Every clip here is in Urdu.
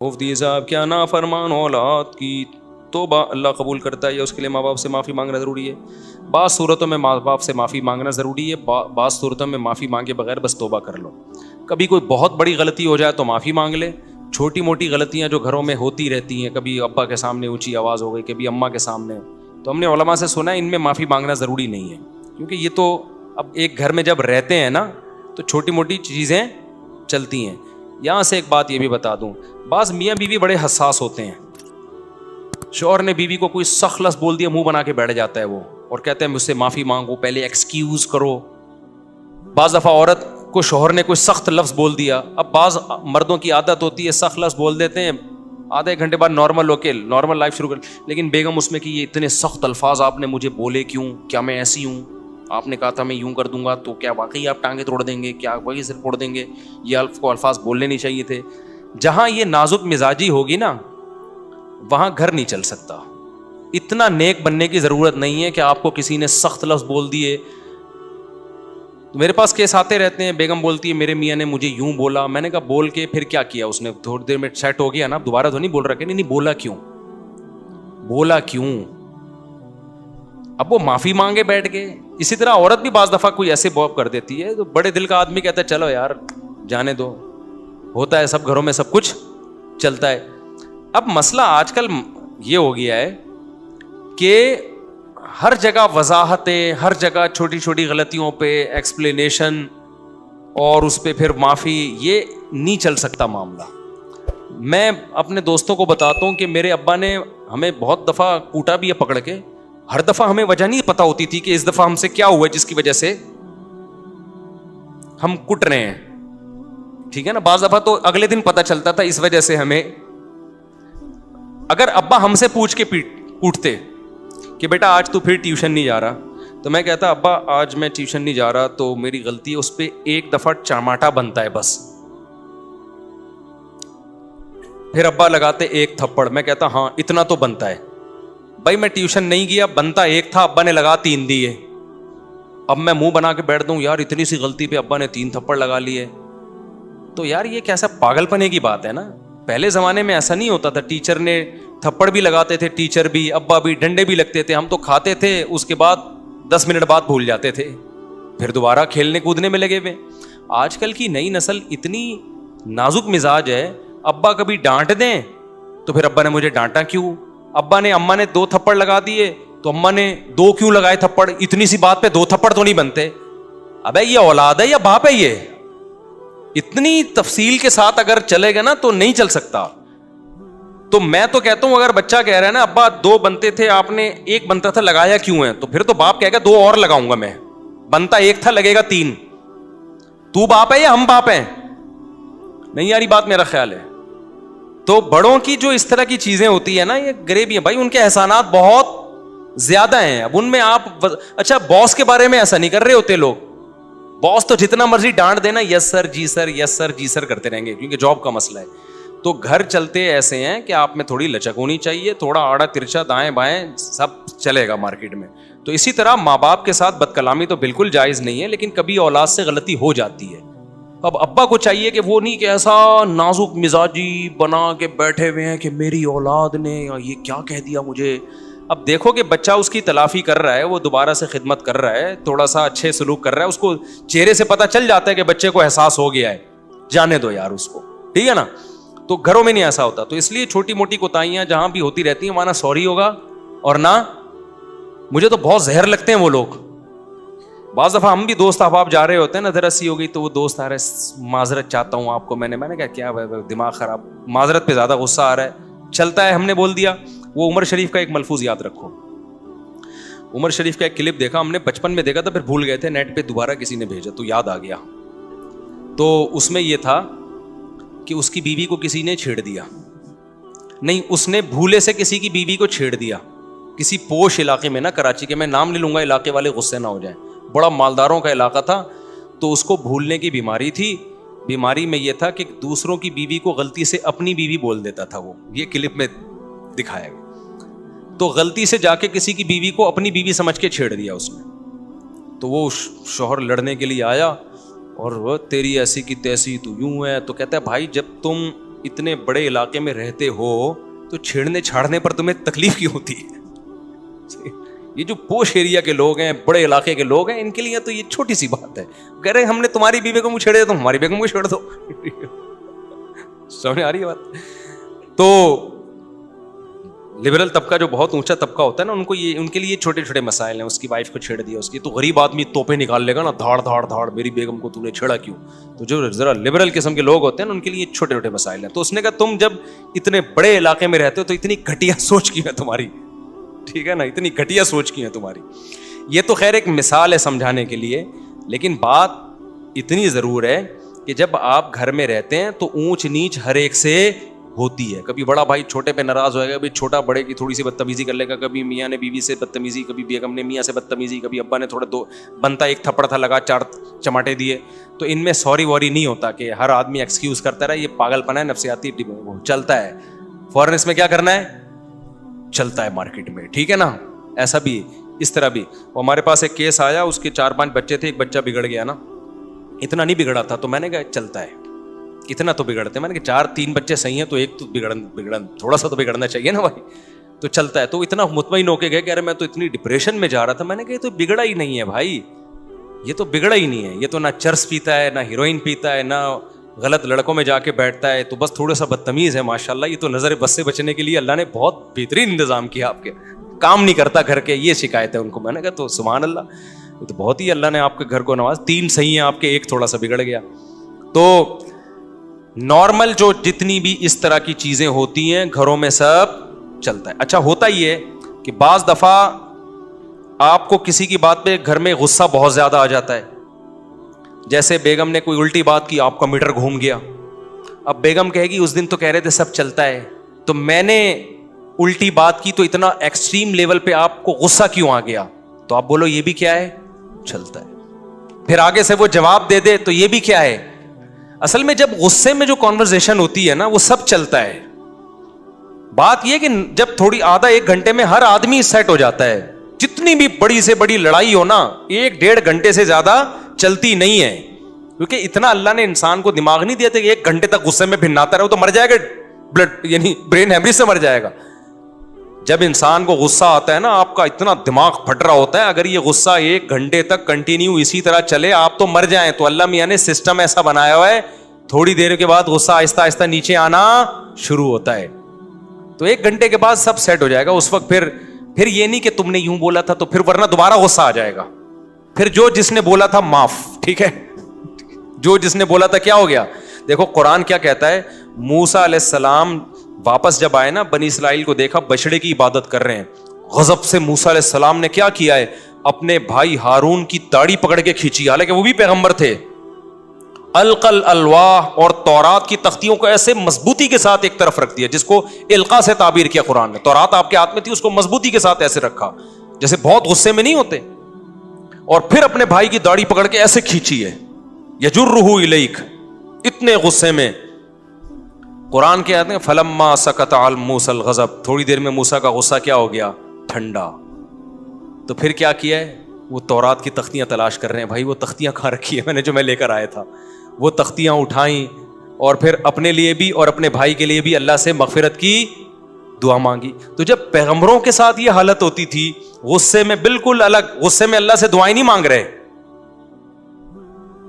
مفتی صاحب کیا نافرمان اولاد کی توبہ اللہ قبول کرتا ہے یا اس کے لیے ماں باپ سے معافی مانگنا ضروری ہے؟ بعض صورتوں میں ماں باپ سے معافی مانگنا ضروری ہے، بعض صورتوں میں معافی مانگے بغیر بس توبہ کر لو۔ کبھی کوئی بہت بڑی غلطی ہو جائے تو معافی مانگ لے، چھوٹی موٹی غلطیاں جو گھروں میں ہوتی رہتی ہیں، کبھی ابا کے سامنے اونچی آواز ہو گئی، کبھی اماں کے سامنے، تو ہم نے علماء سے سنا ہے ان میں معافی مانگنا ضروری نہیں ہے، کیونکہ یہ تو اب ایک گھر میں جب رہتے ہیں نا تو چھوٹی موٹی چیزیں چلتی ہیں۔ یہاں سے ایک بات یہ بھی بتا دوں، بعض میاں بیوی بڑے حساس ہوتے ہیں، شوہر نے بیوی کو کوئی سخت لفظ بول دیا، منہ بنا کے بیٹھ جاتا ہے وہ اور کہتا ہے مجھ سے معافی مانگو، پہلے ایکسکیوز کرو۔ بعض دفعہ عورت کو شوہر نے کوئی سخت لفظ بول دیا، اب بعض مردوں کی عادت ہوتی ہے سخت لفظ بول دیتے ہیں، آدھے ایک گھنٹے بعد نارمل لائف شروع کر، لیکن بیگم اس میں کہ یہ اتنے سخت الفاظ آپ نے مجھے بولے کیوں؟ کیا میں ایسی ہوں؟ آپ نے کہا تھا میں یوں کر دوں گا، تو کیا واقعی آپ ٹانگیں توڑ دیں گے؟ کیا واقعی سر پھوڑ دیں گے؟ یہ الفاظ بولنے نہیں چاہیے تھے۔ جہاں یہ نازک مزاجی ہوگی نا وہاں گھر نہیں چل سکتا۔ اتنا نیک بننے کی ضرورت نہیں ہے کہ آپ کو کسی نے سخت لفظ بول دیے۔ میرے پاس کیس آتے رہتے ہیں، بیگم بولتی ہے میرے میاں نے مجھے یوں بولا، میں نے کہا بول کے پھر کیا کیا اس نے؟ تھوڑی دیر میں سیٹ ہو گیا نا، دوبارہ تو نہیں بول رہا کہ نہیں بولا کیوں؟ بولا کیوں؟ اب وہ معافی مانگے بیٹھ گئے۔ اسی طرح عورت بھی بعض دفعہ کوئی ایسے بوب کر دیتی ہے تو بڑے دل کا آدمی کہتا ہے چلو یار جانے دو، ہوتا ہے سب گھروں میں، سب کچھ چلتا ہے۔ اب مسئلہ آج کل یہ ہو گیا ہے کہ ہر جگہ وضاحتیں، ہر جگہ چھوٹی چھوٹی غلطیوں پہ ایکسپلینیشن اور اس پہ پھر معافی، یہ نہیں چل سکتا معاملہ۔ میں اپنے دوستوں کو بتاتا ہوں کہ میرے ابا نے ہمیں بہت دفعہ کوٹا بھی ہے پکڑ کے، ہر دفعہ ہمیں وجہ نہیں پتا ہوتی تھی کہ اس دفعہ ہم سے کیا ہوا ہے جس کی وجہ سے ہم کٹ رہے ہیں، ٹھیک ہے نا؟ بعض دفعہ تو اگلے دن پتا چلتا تھا اس وجہ سے ہمیں۔ اگر ابا ہم سے پوچھ کے کوٹتے کہ بیٹا آج تو پھر ٹیوشن نہیں جا رہا، تو میں کہتا ابا آج میں ٹیوشن نہیں جا رہا تو میری غلطی ہے، اس پہ ایک دفعہ چماٹا بنتا ہے بس۔ پھر ابا لگاتے ایک تھپڑ، میں کہتا ہاں اتنا تو بنتا ہے بھائی، میں ٹیوشن نہیں گیا، بنتا ایک تھا، ابا نے لگا 3 دیے۔ اب میں منہ بنا کے بیٹھ دوں یار اتنی سی غلطی پہ ابا نے 3 تھپڑ لگا لیے، تو یار یہ کیسا پاگل پنے کی بات ہے نا۔ پہلے زمانے میں ایسا نہیں ہوتا تھا، ٹیچر نے تھپڑ بھی لگاتے تھے، ٹیچر بھی، ابا بھی، ڈنڈے بھی لگتے تھے، ہم تو کھاتے تھے، اس کے بعد 10 منٹ بعد بھول جاتے تھے، پھر دوبارہ کھیلنے کودنے میں لگے ہوئے۔ آج کل کی نئی نسل اتنی نازک مزاج ہے، ابا کبھی ڈانٹ دیں تو پھر ابا نے مجھے ڈانٹا کیوں؟ ابا نے اماں نے 2 تھپڑ لگا دیے تو اماں نے 2 کیوں لگائے تھپڑ؟ اتنی سی بات پہ 2 تھپڑ تو نہیں بنتے۔ ابے یہ اولاد ہے یا باپ ہے؟ یہ اتنی تفصیل کے ساتھ اگر چلے گا نا تو نہیں چل سکتا۔ تو میں تو کہتا ہوں اگر بچہ کہہ رہا ہے نا ابا 2 بنتے تھے آپ نے 1 بنتا تھا، لگایا کیوں ہے؟ تو پھر تو باپ کہے گا 2 اور لگاؤں گا میں، بنتا 1 تھا لگے گا 3۔ تو باپ ہے یا ہم باپ ہیں؟ نہیں یاری بات میرا خیال ہے۔ تو بڑوں کی جو اس طرح کی چیزیں ہوتی ہے نا یہ غریبی ہیں بھائی، ان کے احسانات بہت زیادہ ہیں۔ اب ان میں آپ اچھا باس کے بارے میں ایسا نہیں کر رہے ہوتے لوگ، باس تو جتنا مرضی ڈانٹ دینا یس سر جی سر یس سر جی سر کرتے رہیں گے کیونکہ جاب کا مسئلہ ہے۔ تو گھر چلتے ایسے ہیں کہ آپ میں تھوڑی لچک ہونی چاہیے، تھوڑا آڑا ترچا دائیں بائیں سب چلے گا مارکیٹ میں۔ تو اسی طرح ماں باپ کے ساتھ بد کلامی تو بالکل جائز نہیں ہے، لیکن کبھی اولاد سے غلطی ہو جاتی ہے۔ اب ابا کو چاہیے کہ وہ نہیں کہ ایسا نازک مزاجی بنا کے بیٹھے ہوئے ہیں کہ میری اولاد نے یہ کیا کہہ دیا مجھے۔ اب دیکھو کہ بچہ اس کی تلافی کر رہا ہے، وہ دوبارہ سے خدمت کر رہا ہے، تھوڑا سا اچھے سلوک کر رہا ہے، اس کو چہرے سے پتہ چل جاتا ہے کہ بچے کو احساس ہو گیا ہے، جانے دو یار اس کو، ٹھیک ہے نا؟ تو گھروں میں نہیں ایسا ہوتا، تو اس لیے چھوٹی موٹی کوتاہیاں جہاں بھی ہوتی رہتی ہیں وہاں نہ سوری ہوگا اور نہ، مجھے تو بہت زہر لگتے ہیں وہ لوگ۔ بعض دفعہ ہم بھی دوست احباب جا رہے ہوتے ہیں نا، ذرا سی ہو گئی تو وہ دوست آ رہے معذرت چاہتا ہوں آپ کو، میں نے کہا کیا دماغ خراب، معذرت پہ زیادہ غصہ آ رہا ہے، چلتا ہے ہم نے بول دیا۔ وہ عمر شریف کا ایک ملفوظ یاد رکھو، عمر شریف کا ایک کلپ دیکھا ہم نے، بچپن میں دیکھا تھا پھر بھول گئے تھے، نیٹ پہ دوبارہ کسی نے بھیجا تو یاد آ گیا۔ تو اس میں یہ تھا کہ اس کی بیوی کو کسی نے چھیڑ دیا، نہیں اس نے بھولے سے کسی کی بیوی کو چھیڑ دیا، کسی پوش علاقے میں نا، کراچی کے، میں نام نہیں لوں گا علاقے والے غصے نہ ہو جائیں، بڑا مالداروں کا علاقہ تھا، تو اس کو بھولنے کی بیماری تھی۔ بیماری میں یہ تھا کہ دوسروں کی بیوی کو غلطی سے اپنی بیوی بول دیتا تھا، وہ یہ کلپ میں دکھایا گیا۔ تو غلطی سے جا کے کسی کی بیوی کو اپنی بیوی سمجھ کے چھیڑ دیا اس نے، تو وہ شوہر لڑنے کے لیے آیا اور وہ تیری ایسی کی تیسی تو یوں ہے، تو کہتا ہے بھائی جب تم اتنے بڑے علاقے میں رہتے ہو تو چھیڑنے چھاڑنے پر تمہیں تکلیف کیوں ہوتی ہے؟ یہ جو پوش ایریا کے لوگ ہیں, بڑے علاقے کے لوگ ہیں, ان کے لیے تو یہ چھوٹی سی بات ہے. کہہ رہے ہم نے تمہاری بیوی کو منہ چھیڑے تو ہماری بیگم کو چھیڑ دو. سمجھ آ رہی ہے بات؟ تو لبرل طبقہ جو بہت اونچا طبقہ ہوتا ہے نا, ان کے لیے چھوٹے چھوٹے مسائل ہیں. اس کی وائف کو چھیڑ دیا, اس کی تو غریب آدمی توپے نکال لے گا نا, دھاڑ دھاڑ دھاڑ, میری بیگم کو تو نے چھیڑا کیوں. تو جو ذرا لبرل قسم کے لوگ ہوتے ہیں نا, ان کے لیے چھوٹے چھوٹے مسائل ہیں. تو اس نے کہا تم جب اتنے بڑے علاقے میں رہتے ہو تو اتنی گھٹیا سوچ کی ہے تمہاری, ٹھیک ہے نا, اتنی گھٹیا سوچ کی ہے تمہاری. یہ تو خیر ایک مثال ہے سمجھانے کے لیے, لیکن بات اتنی ضرور ہے کہ جب آپ گھر میں رہتے ہیں تو اونچ نیچ ہر ایک سے ہوتی ہے. کبھی بڑا بھائی چھوٹے پہ ناراض ہوئے گا, کبھی چھوٹا بڑے کی تھوڑی سی بدتمیزی کر لے گا, کبھی میاں نے بیوی سے بدتمیزی, کبھی بیگم نے میاں سے بدتمیزی, کبھی ابا نے تھوڑا دو بنتا ایک تھپڑ تھا لگا 4 چماٹے دیے. تو ان میں سوری ووری نہیں ہوتا کہ ہر آدمی ایکسکیوز کرتا رہا, یہ پاگل پنا ہے, نفسیاتی چلتا ہے. فوراً اس میں کیا کرنا ہے, چلتا ہے مارکیٹ میں, ٹھیک ہے نا. ایسا بھی اس طرح بھی. ہمارے پاس ایک کیس آیا, اس کے 4-5 بچے تھے, ایک بچہ بگڑ گیا نا. اتنا نہیں بگڑا تھا تو میں نے کہا چلتا ہے, اتنا تو بگڑتے. میں نے کہا 4-3 بچے صحیح ہیں تو ایک تو بگڑن تھوڑا سا تو بگڑنا چاہیے نا بھائی, تو چلتا ہے. تو اتنا مطمئن ہو کے گئے کہ ارے میں تو اتنی ڈپریشن میں جا رہا تھا. میں نے کہا یہ تو بگڑا ہی نہیں ہے بھائی, یہ تو بگڑا ہی نہیں ہے. یہ تو نہ چرس پیتا ہے, نہ ہیروئن پیتا ہے, نہ غلط لڑکوں میں جا کے بیٹھتا ہے, تو بس تھوڑا سا بدتمیز ہے ماشاءاللہ. یہ تو نظر بس سے بچنے کے لیے اللہ نے بہت بہترین انتظام کیا, آپ کے کام نہیں کرتا گھر کے, یہ شکایت ہے ان کو. میں نے کہا تو سبحان اللہ, یہ تو بہت ہی اللہ نے آپ کے گھر کو نواز. 3 صحیح ہیں آپ کے, ایک تھوڑا سا بگڑ گیا. تو نارمل جو جتنی بھی اس طرح کی چیزیں ہوتی ہیں گھروں میں سب چلتا ہے. اچھا ہوتا ہی ہے کہ بعض دفعہ آپ کو کسی کی بات پہ گھر میں غصہ بہت زیادہ آ جاتا ہے. جیسے بیگم نے کوئی الٹی بات کی, آپ کا میٹر گھوم گیا. اب بیگم کہے گی اس دن تو کہہ رہے تھے سب چلتا ہے, تو میں نے الٹی بات کی تو اتنا ایکسٹریم لیول پہ آپ کو غصہ کیوں آ گیا؟ تو آپ بولو یہ بھی کیا ہے, چلتا ہے. پھر آگے سے وہ جواب دے دے تو یہ بھی کیا ہے. اصل میں جب غصے میں جو کانورزیشن ہوتی ہے نا وہ سب چلتا ہے. بات یہ کہ جب تھوڑی آدھا 1 گھنٹے میں ہر آدمی سیٹ ہو جاتا ہے. جتنی بھی بڑی سے بڑی لڑائی ہو نا 1-1.5 گھنٹے سے زیادہ چلتی نہیں ہے, کیونکہ اتنا اللہ نے انسان کو دماغ نہیں دیا تھا کہ 1 گھنٹے تک غصے میں بھناتا رہے تو مر جائے گا, بلڈ یعنی برین ہیمریج سے مر جائے گا. جب انسان کو غصہ آتا ہے نا, آپ کا اتنا دماغ پھٹ رہا ہوتا ہے, اگر یہ غصہ 1 گھنٹے تک کنٹینیو اسی طرح چلے آپ تو مر جائیں. تو اللہ میاں نے سسٹم ایسا بنایا ہوا ہے, تھوڑی دیر کے بعد غصہ آہستہ آہستہ نیچے آنا شروع ہوتا ہے. تو 1 گھنٹے کے بعد سب سیٹ ہو جائے گا. اس وقت پھر یہ نہیں کہ تم نے یوں بولا تھا تو پھر ورنہ دوبارہ غصہ آ جائے گا. پھر جو جس نے بولا تھا معاف, ٹھیک ہے, جو جس نے بولا تھا کیا ہو گیا. دیکھو قرآن کیا کہتا ہے, موسیٰ علیہ السلام واپس جب آئے نا, بنی اسرائیل کو دیکھا بچڑے کی عبادت کر رہے ہیں. غضب سے موسیٰ علیہ السلام نے کیا کیا ہے, اپنے بھائی ہارون کی داڑھی پکڑ کے کھینچی, حالانکہ وہ بھی پیغمبر تھے. القل الواح اور تورات کی تختیوں کو ایسے مضبوطی کے ساتھ ایک طرف رکھ دیا, جس کو القا سے تعبیر کیا قرآن نے. تورات آپ کے ہاتھ میں تھی, اس کو مضبوطی کے ساتھ ایسے رکھا جیسے بہت غصے میں نہیں ہوتے, اور پھر اپنے بھائی کی داڑھی پکڑ کے ایسے کھینچی ہے, یجرہ الیک, اتنے غصے میں. قرآن کے آتے ہیں فلما سکت عن موسیٰ الغضب, تھوڑی دیر میں موسیٰ کا غصہ کیا ہو گیا, ٹھنڈا. تو پھر کیا کیا ہے, وہ تورات کی تختیاں تلاش کر رہے ہیں. بھائی وہ تختیاں کہاں رکھی ہیں, میں لے کر آیا تھا. وہ تختیاں اٹھائیں اور پھر اپنے لیے بھی اور اپنے بھائی کے لیے بھی اللہ سے مغفرت کی دعا مانگی. تو جب پیغمبروں کے ساتھ یہ حالت ہوتی تھی, غصے میں بالکل الگ, غصے میں اللہ سے دعائیں نہیں مانگ رہے,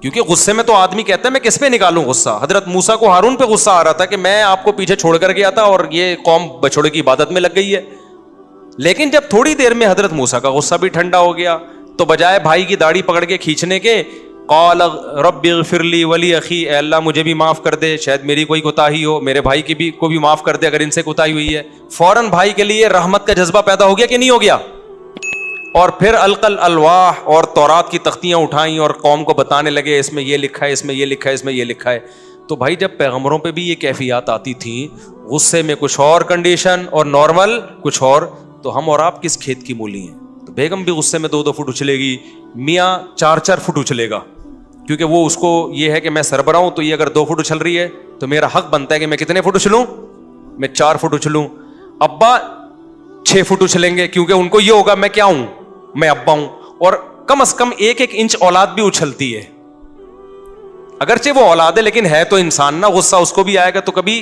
کیونکہ غصے میں تو آدمی کہتا ہے میں کس پہ نکالوں غصہ. حضرت موسیٰ کو ہارون پہ غصہ آ رہا تھا کہ میں آپ کو پیچھے چھوڑ کر گیا تھا اور یہ قوم بچھڑے کی عبادت میں لگ گئی ہے. لیکن جب تھوڑی دیر میں حضرت موسیٰ کا غصہ بھی ٹھنڈا ہو گیا, تو بجائے بھائی کی داڑھی پکڑ کے کھینچنے کے, قال رب اغفر لی ولی اخی, اے اللہ مجھے بھی معاف کر دے, شاید میری کوئی کوتاہی ہو, میرے بھائی کی کو بھی معاف کر دے اگر ان سے کوتاہی ہوئی ہے. فوراً بھائی کے لیے رحمت کا جذبہ پیدا ہو گیا کہ نہیں ہو گیا. اور پھر القل الواح اور تورات کی تختیاں اٹھائیں اور قوم کو بتانے لگے اس میں یہ لکھا ہے, اس میں یہ لکھا ہے, اس میں یہ لکھا ہے. تو بھائی جب پیغمبروں پہ بھی یہ کیفیات آتی تھیں, غصے میں کچھ اور کنڈیشن اور نارمل کچھ اور, تو ہم اور آپ کس کھیت کی مولی ہیں. تو بیگم بھی غصے میں 2-2 فٹ اچھلے گی, میاں 4-4 فٹ اچھلے گا, کیونکہ وہ اس کو یہ ہے کہ میں سربراہ ہوں, تو یہ اگر 2 فٹ اچھل رہی ہے تو میرا حق بنتا ہے کہ میں کتنے فٹ اچھلوں, میں 4 فٹ اچھلوں. ابا 6 فٹ اچھلیں گے, کیونکہ ان کو یہ ہوگا میں کیا ہوں, میں ابا ہوں. اور کم از کم 1-1 انچ اولاد بھی اچھلتی ہے, اگرچہ وہ اولاد ہے لیکن ہے تو انسان نا, غصہ اس کو بھی آئے گا. تو کبھی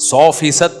100%